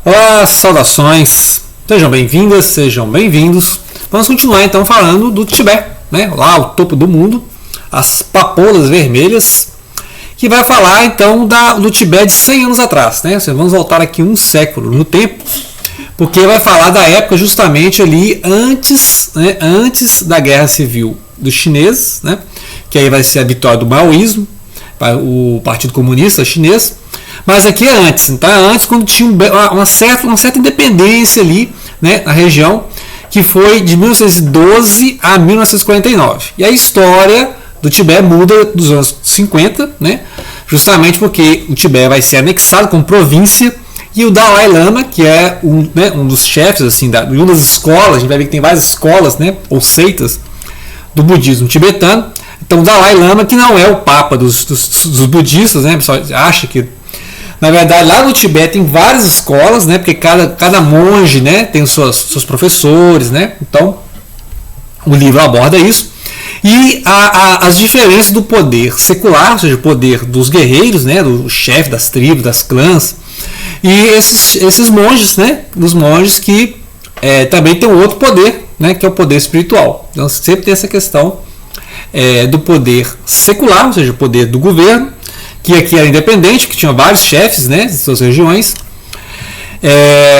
Olá, saudações, sejam bem-vindas, sejam bem-vindos. Vamos continuar então falando do Tibete, né? Lá o topo do mundo, as papoulas vermelhas, que vai falar então do Tibete de 100 anos atrás, né? Vamos voltar aqui um século no tempo, porque vai falar da época justamente ali antes, né? Antes da Guerra Civil dos chineses, né? Que aí vai ser a vitória do maoísmo, o Partido Comunista Chinês. Mas aqui é antes, então é antes quando tinha uma certa independência ali, né, na região, que foi de 1912 a 1949. E a história do Tibete muda dos anos 50, né, justamente porque o Tibete vai ser anexado como província e o Dalai Lama, que é um dos chefes assim, de uma das escolas, a gente vai ver que tem várias escolas, né, ou seitas do budismo tibetano. Então o Dalai Lama, que não é o papa dos budistas, né, o pessoal acha que na verdade, lá no Tibete tem várias escolas, né? Porque cada monge, né, tem os seus professores, né? Então, o livro aborda isso. E as diferenças do poder secular, ou seja, o poder dos guerreiros, né? Do chefe das tribos, das clãs. E esses monges, né? Dos monges que também tem um outro poder, né? Que é o poder espiritual. Então, sempre tem essa questão do poder secular, ou seja, o poder do governo, que aqui era independente, que tinha vários chefes, né, de suas regiões,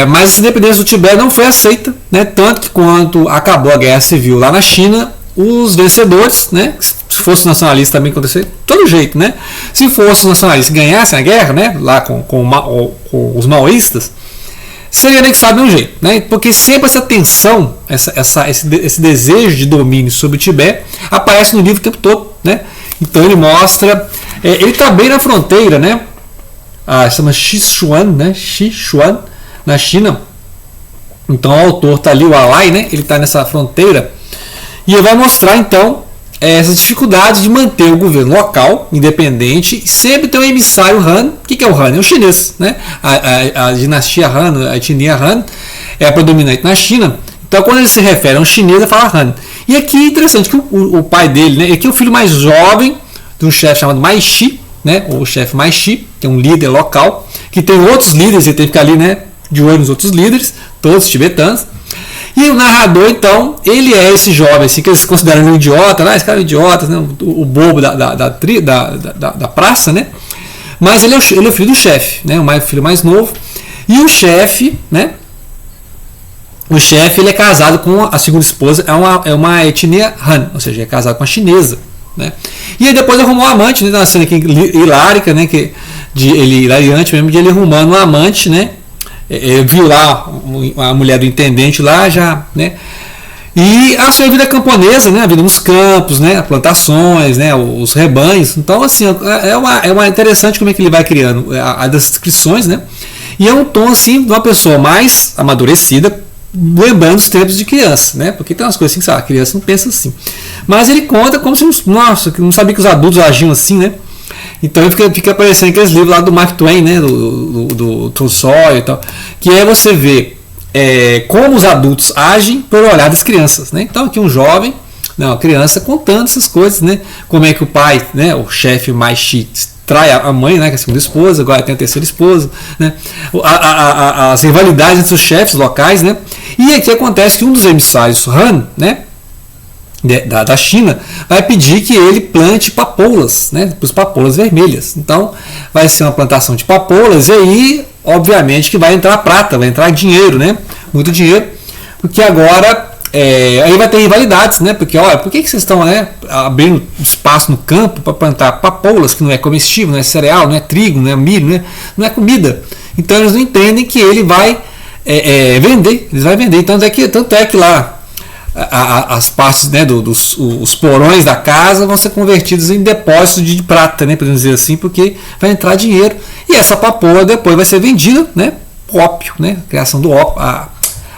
mas essa independência do Tibete não foi aceita, né, tanto que quando acabou a Guerra Civil lá na China, os vencedores, né, se fosse nacionalista também acontecer, de todo jeito, né, se fosse os nacionalistas ganhassem a guerra, né, lá com os maoístas, seria anexado de um jeito, né, porque sempre essa tensão, esse desejo de domínio sobre o Tibete aparece no livro o tempo todo, né. Então ele mostra, ele está bem na fronteira, né? Chama Sichuan, né? Sichuan, na China. Então o autor está ali, o Alai, né? Ele está nessa fronteira e ele vai mostrar então essas dificuldades de manter o governo local independente e sempre ter um emissário Han. O que é o Han? É o chinês, né? A dinastia Han, a etnia Han é a predominante na China. Então quando ele se refere a um chinês, ele fala Han. E aqui é interessante que o pai dele, né, aqui é o filho mais jovem de um chefe chamado Mai Shi, né, ou o chefe Mai Shi, que é um líder local, que tem outros líderes, ele tem que ficar ali, né, de olho nos outros líderes, todos tibetanos. E o narrador, então, ele é esse jovem, assim, que eles consideram um idiota, né, esse cara é um idiota, né, o bobo da praça, né, mas ele é o filho do chefe, né, o filho mais novo, e o chefe, né, o chefe ele é casado com a segunda esposa, é uma etnia Han, ou seja, é casado com a chinesa, né? E aí depois arrumou um amante, né? Uma cena aqui hilárica, né? Hilariante mesmo, de ele arrumando um amante, né? Viu lá a mulher do intendente lá já, né? E a sua vida camponesa, né? A vida nos campos, né? Plantações, né? Os rebanhos. Então assim, é uma interessante como é que ele vai criando das descrições, né? E é um tom assim de uma pessoa mais amadurecida, lembrando os tempos de criança, né? Porque tem umas coisas assim que, sabe, a criança não pensa assim. Mas ele conta como se, nossa, não sabia que os adultos agiam assim, né? Então fica aparecendo aqueles livros lá do Mark Twain, né? Do Tolstói e tal. Que é você ver como os adultos agem pelo olhar das crianças, né? Então aqui um jovem, uma criança contando essas coisas, né? Como é que o pai, né? O chefe mais chique, trai a mãe, né, que é a segunda esposa, agora tem a terceira esposa, né, as rivalidades entre os chefes locais, né, e aqui acontece que um dos emissários Han, né, da China, vai pedir que ele plante papoulas, né, as papoulas vermelhas. Então vai ser uma plantação de papoulas e aí, obviamente, que vai entrar prata, vai entrar dinheiro, né, muito dinheiro, porque agora aí vai ter rivalidades, né? Porque, olha, por que vocês estão, né, abrindo espaço no campo para plantar papoulas, que não é comestível, não é cereal, não é trigo, não é milho, né? Não é comida. Então eles não entendem que ele vai vender, eles vão vender. Tanto é que lá as partes, né, os porões da casa vão ser convertidos em depósitos de prata, né? Podemos dizer assim, porque vai entrar dinheiro. E essa papoula depois vai ser vendida, né? Ópio, né? A criação do ópio,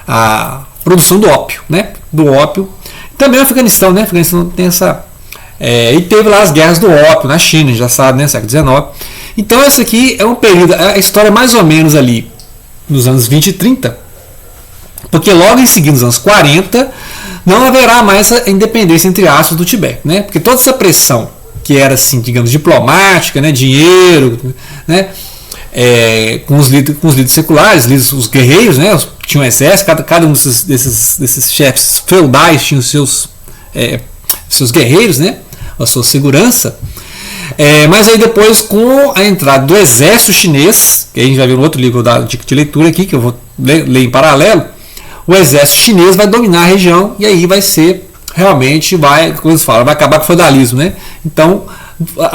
a produção do ópio, né? Do ópio. Também o Afeganistão, né? O Afeganistão tem essa. E teve lá as guerras do ópio na China, já sabe, né? Século XIX. Então, esse aqui é um período, a história mais ou menos ali nos anos 20 e 30, porque logo em seguida, nos anos 40, não haverá mais a independência, entre aspas, do Tibete, né? Porque toda essa pressão, que era, assim, digamos, diplomática, né? Dinheiro, né? com os líderes seculares, os guerreiros, né? Tinha um exército, cada um desses chefes feudais tinha os seus guerreiros, né? A sua segurança. Mas aí depois, com a entrada do exército chinês, que a gente vai ver no outro livro de leitura aqui, que eu vou ler em paralelo, o exército chinês vai dominar a região e aí vai ser, realmente, vai acabar com o feudalismo, né? Então,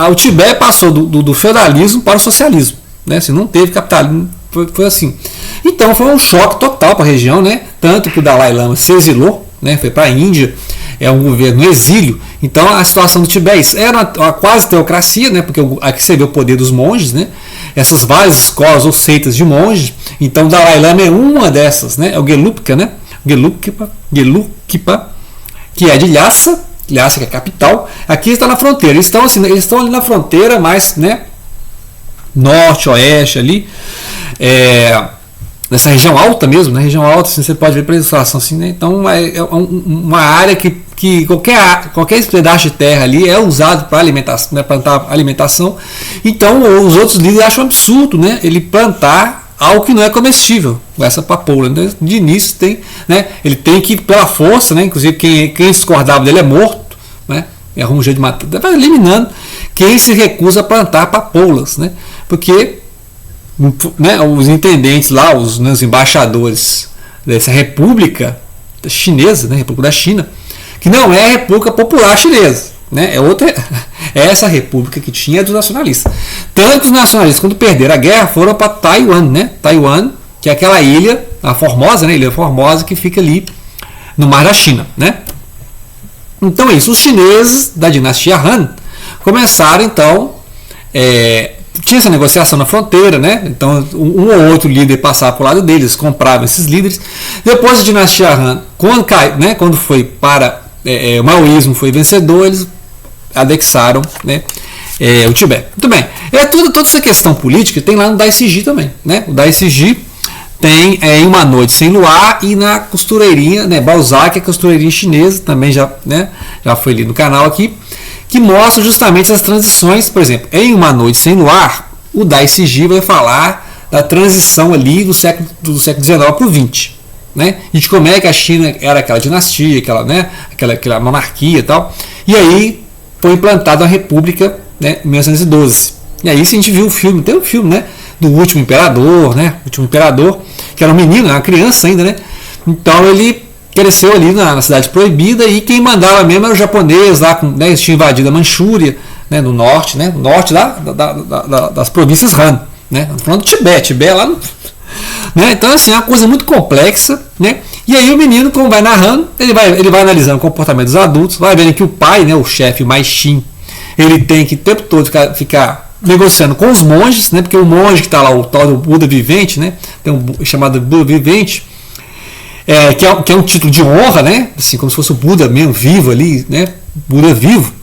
o Tibete passou do feudalismo para o socialismo, né? Assim, não teve capitalismo, foi assim. Então, foi um choque total para a região, né? Tanto que o Dalai Lama se exilou, né? Foi para a Índia, é um governo no exílio. Então a situação do Tibete era uma quase teocracia, né? Porque aqui você vê o poder dos monges, né? Essas várias escolas ou seitas de monges. Então o Dalai Lama é uma dessas, né? É o Gelugpa, né? Gelugpa, que é de Lhasa, que é a capital. Aqui está na fronteira. Eles estão ali na fronteira, mais, né? Norte, oeste ali. Nessa região alta mesmo, na região alta, assim, você pode ver pela ilustração assim, né? Então é uma área que qualquer pedaço de terra ali é usado para alimentação, né? Plantar alimentação. Então os outros líderes acham absurdo, né? Ele plantar algo que não é comestível, essa papoula. Então, de início né? Ele tem que ir pela força, né? Inclusive quem discordava dele é morto, né? Arruma um jeito de matar, vai eliminando quem se recusa a plantar papoulas, né? Porque, né, os intendentes lá, os embaixadores dessa república chinesa, né, República da China, que não é a República Popular Chinesa, né, é essa república que tinha dos nacionalistas. Tanto os nacionalistas, quando perderam a guerra, foram para Taiwan, né, Taiwan, que é aquela ilha, a Formosa, né, Ilha Formosa, que fica ali no mar da China, né. Então é isso. Os chineses da dinastia Han começaram então tinha essa negociação na fronteira, né? Então um ou outro líder passava para o lado deles, compravam esses líderes. Depois a dinastia Han, quando foi para o maoísmo foi vencedor, eles anexaram, né, o Tibete. Muito bem. Toda essa questão política tem lá no Daisy também, né? O Daisy tem Em Uma Noite Sem Luar e na costureirinha, né, Balzac, a costureirinha chinesa, também já foi ali no canal aqui, que mostra justamente as transições. Por exemplo, Em Uma Noite Sem Luar, o Daisy vai falar da transição ali do século XIX para o XX, né? E de como é que a China era aquela dinastia, aquela monarquia e tal, e aí foi implantada a república, né, em 1912. E aí a gente viu o filme, tem um filme, né, do Último Imperador, né, que era um menino, uma criança ainda, né? Então ele cresceu ali na Cidade Proibida e quem mandava mesmo era o japonês lá, né, eles tinham invadido a Manchúria, né, no norte, né, norte lá das províncias Han, né, falando do Tibete lá no, né, então assim, é uma coisa muito complexa, né, e aí o menino, como vai narrando, ele vai analisando o comportamento dos adultos, vai vendo que o pai, né, o chefe Mais Xin, ele tem que o tempo todo ficar negociando com os monges, né, porque o monge que está lá, o tal do Buda vivente, né, tem um chamado Buda vivente, que é um título de honra, né, assim, como se fosse o Buda mesmo, vivo ali, né, Buda vivo.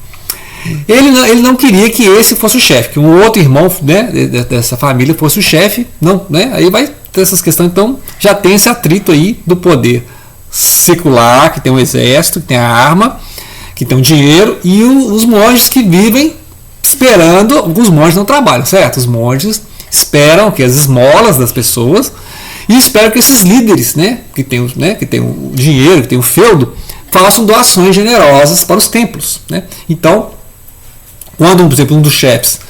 Ele não queria que esse fosse o chefe, que um outro irmão, né, dessa família fosse o chefe, não, né, aí vai ter essas questões. Então já tem esse atrito aí do poder secular, que tem um exército, que tem a arma, que tem o dinheiro, e os monges que vivem esperando. Alguns monges não trabalham, certo? Os monges esperam que as esmolas das pessoas e esperam que esses líderes, né, que tem o dinheiro, que tem o feudo, façam doações generosas para os templos, né? Então, quando, por exemplo, um dos chefes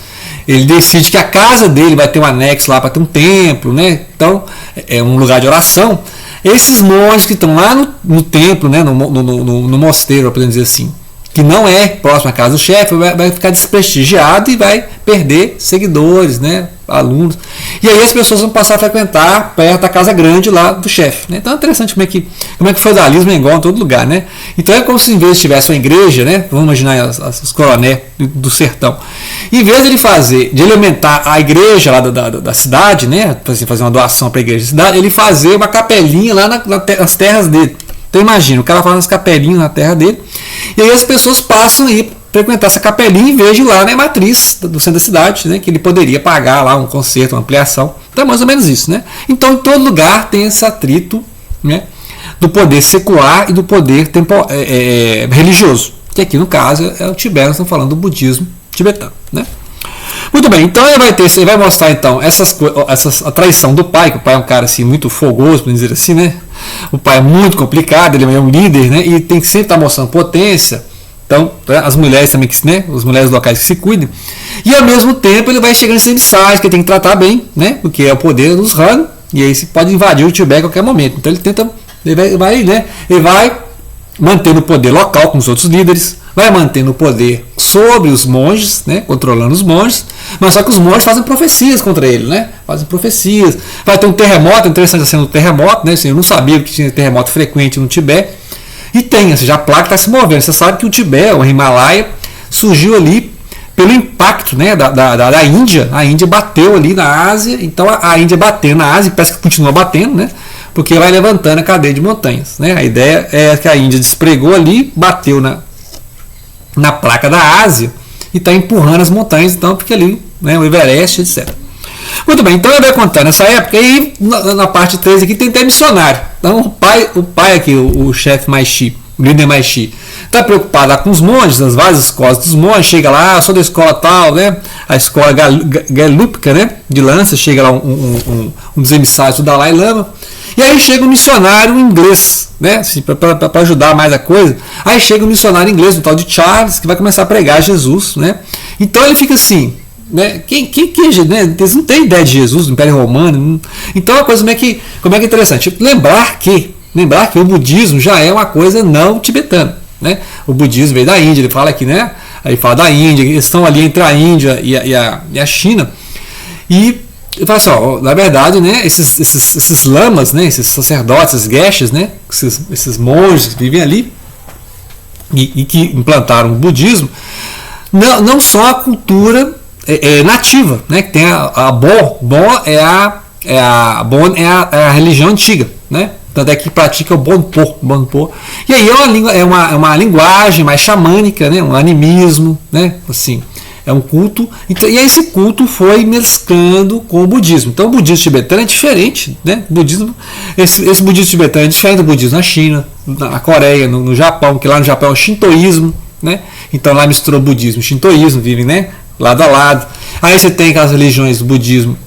ele decide que a casa dele vai ter um anexo lá para ter um templo, né? Então é um lugar de oração. Esses monges que estão lá no templo, né, no mosteiro, podemos dizer assim, que não é próximo à casa do chefe, vai ficar desprestigiado e vai perder seguidores, né, alunos. E aí as pessoas vão passar a frequentar perto da casa grande lá do chefe, né? Então é interessante como é que o feudalismo é igual em todo lugar, né? Então é como se em vez de tivesse uma igreja, né, vamos imaginar os coronéis do sertão, em vez de ele aumentar a igreja lá da cidade, né, fazer uma doação para a igreja da cidade, ele fazer uma capelinha lá nas terras dele. Então imagina, o cara faz umas capelinhas na terra dele, e aí as pessoas passam a ir frequentar essa capelinha em vez de ir lá na matriz do centro da cidade, né, que ele poderia pagar lá um conserto, uma ampliação. Então é mais ou menos isso, né? Então em todo lugar tem esse atrito, né, do poder secular e do poder religioso, que aqui no caso é o Tibete, nós estamos falando do budismo tibetano, né? Muito bem, então ele vai mostrar então a traição do pai, que o pai é um cara assim muito fogoso, para dizer assim, né? O pai é muito complicado, ele é um líder, né? E tem que sempre estar mostrando potência. Então, as mulheres também, né? As mulheres locais que se cuidem. E ao mesmo tempo ele vai chegando nessa mensagem que ele tem que tratar bem, né? Porque é o poder dos Han, e aí se pode invadir o Tibete a qualquer momento. Então ele vai mantendo o poder local com os outros líderes, vai mantendo o poder sobre os monges, né, controlando os monges, mas só que os monges fazem profecias contra ele, né? Fazem profecias. Vai ter um terremoto, interessante sendo um terremoto, né? Assim, eu não sabia que tinha terremoto frequente no Tibete. E tem, ou seja, a placa está se movendo. Você sabe que o Tibete, o Himalaia, surgiu ali pelo impacto, né, da Índia. A Índia bateu ali na Ásia, então a Índia bateu na Ásia, e parece que continua batendo, né? Porque vai levantando a cadeia de montanhas, né? A ideia é que a Índia despregou ali, bateu na placa da Ásia e está empurrando as montanhas, então, porque ali, né, o Everest, etc. Muito bem, então ele vai contar nessa época, e aí na parte 3 aqui tem até missionário. Então o pai aqui, o chefe Maishi, o líder Maishi, está preocupado lá com os monges, nas várias escolas dos monges, chega lá, sou da escola tal, né? A escola Gelúpica, né? De lança, chega lá um dos emissários do Dalai Lama, e aí chega um missionário inglês, né? Assim, para ajudar mais a coisa. Aí chega um missionário inglês, um tal de Charles, que vai começar a pregar Jesus, né? Então ele fica assim, né? Né? Eles não têm ideia de Jesus, do Império Romano. Então a coisa como é que é interessante. Lembrar que o budismo já é uma coisa não tibetana, né? O budismo veio da Índia, ele fala aqui, né? Aí fala da Índia, eles estão ali entre a Índia e a China. E ele fala assim, ó, na verdade, né, esses lamas, né, esses sacerdotes, esses geshes, né, esses monges que vivem ali e que implantaram o budismo, não só a cultura nativa, né, que tem a Bon é a religião antiga, né? Tanto é que pratica o Bonpo. E aí é uma linguagem mais xamânica, né? Um animismo, né? Assim, é um culto. Então, e aí esse culto foi mesclando com o budismo. Então o budismo tibetano é diferente, né? Esse budismo tibetano é diferente do budismo na China, na Coreia, no Japão, que lá no Japão é o shintoísmo, né? Então lá misturou budismo e shintoísmo, vivem, né, lado a lado. Aí você tem aquelas religiões do budismo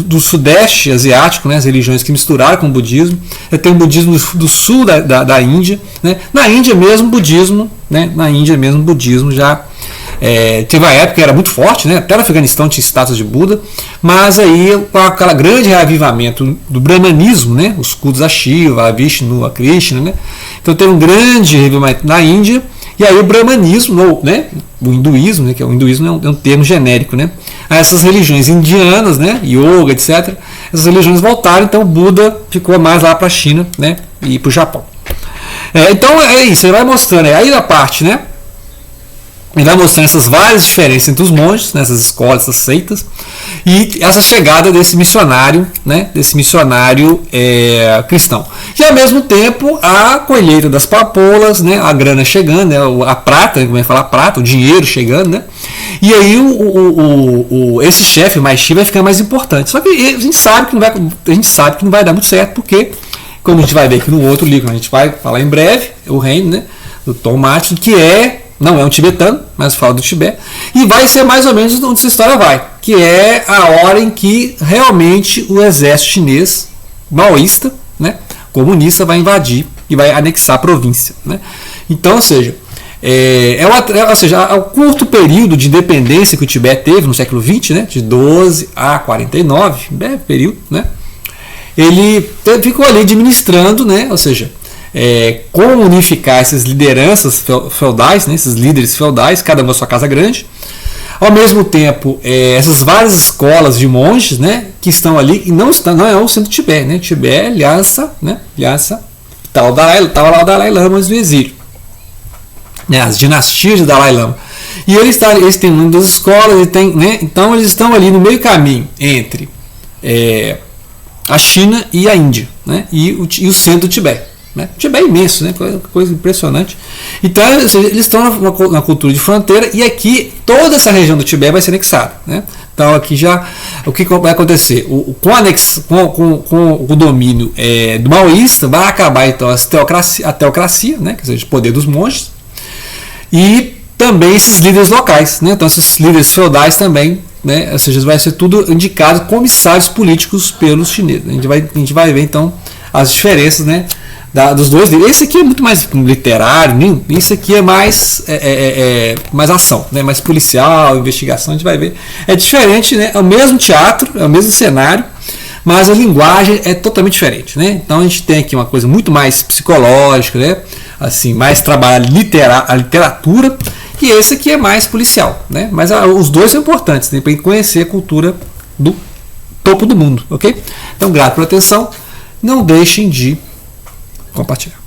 do sudeste asiático, né, as religiões que misturaram com o budismo. Tem o budismo do sul da Índia, né? Na Índia mesmo budismo, né? Na Índia mesmo budismo já teve uma época que era muito forte, né? Até no Afeganistão tinha estátuas de Buda, mas aí com aquele grande reavivamento do brahmanismo, né? Os cultos a Shiva, a Vishnu, a Krishna, né? Então teve um grande reavivamento na Índia. E aí o brahmanismo, né, o hinduísmo, né, que o hinduísmo é um termo genérico, né, a essas religiões indianas, né, yoga, etc., essas religiões voltaram, então o Buda ficou mais lá para a China, né, e para o Japão. Então é isso, ele vai mostrando, aí na parte, né, ele vai mostrando essas várias diferenças entre os monges, nessas escolas, essas seitas, e essa chegada desse missionário, né, cristão. E ao mesmo tempo a colheita das papoulas, né, a grana chegando, né, a prata, como é que fala, prata, o dinheiro chegando, né, e aí esse chefe Maishi vai ficar mais importante. Só que a gente sabe que não vai dar muito certo, porque, como a gente vai ver aqui no outro livro, a gente vai falar em breve, o reino, né, do Tom Martin, que não é um tibetano, mas fala do Tibete, e vai ser mais ou menos onde essa história vai, que é a hora em que realmente o exército chinês, maoísta, né, comunista, vai invadir e vai anexar a província, né? Então, ou seja, o curto período de independência que o Tibete teve no século XX, né, de 12 a 49, breve período, né, ele ficou ali administrando, né, ou seja, como unificar essas lideranças feudais, né, esses líderes feudais, cada uma a sua casa grande. Ao mesmo tempo, essas várias escolas de monges, né, que estão ali, e não é o centro do Tibete, né? Tibete é Lhasa, né? Lhasa, estava lá o Dalai Lama antes do exílio, né, as dinastias de Dalai Lama. E eles têm uma das escolas, né, então eles estão ali no meio caminho entre a China e a Índia, né, e o centro do Tibete. Né? O Tibete é imenso, né? Coisa impressionante. Então eles estão na cultura de fronteira, e aqui toda essa região do Tibete vai ser anexada, né? Então aqui já o que vai acontecer? Com o domínio do maoísta vai acabar então a teocracia, né? Quer dizer, o poder dos monges, e também esses líderes locais, né? Então esses líderes feudais também, né? Ou seja, vai ser tudo indicado comissários políticos pelos chineses. A gente vai ver então as diferenças, né, dos dois livros. Esse aqui é muito mais literário, esse aqui é mais mais ação, né? Mais policial, investigação. A gente vai ver. É diferente, né? É o mesmo teatro, é o mesmo cenário, mas a linguagem é totalmente diferente, né? Então a gente tem aqui uma coisa muito mais psicológica, né? Assim, mais trabalho a literatura, e esse aqui é mais policial, né? Mas os dois são importantes, né? Para conhecer a cultura do topo do mundo, ok? Então, grato pela atenção, não deixem de compartilhar.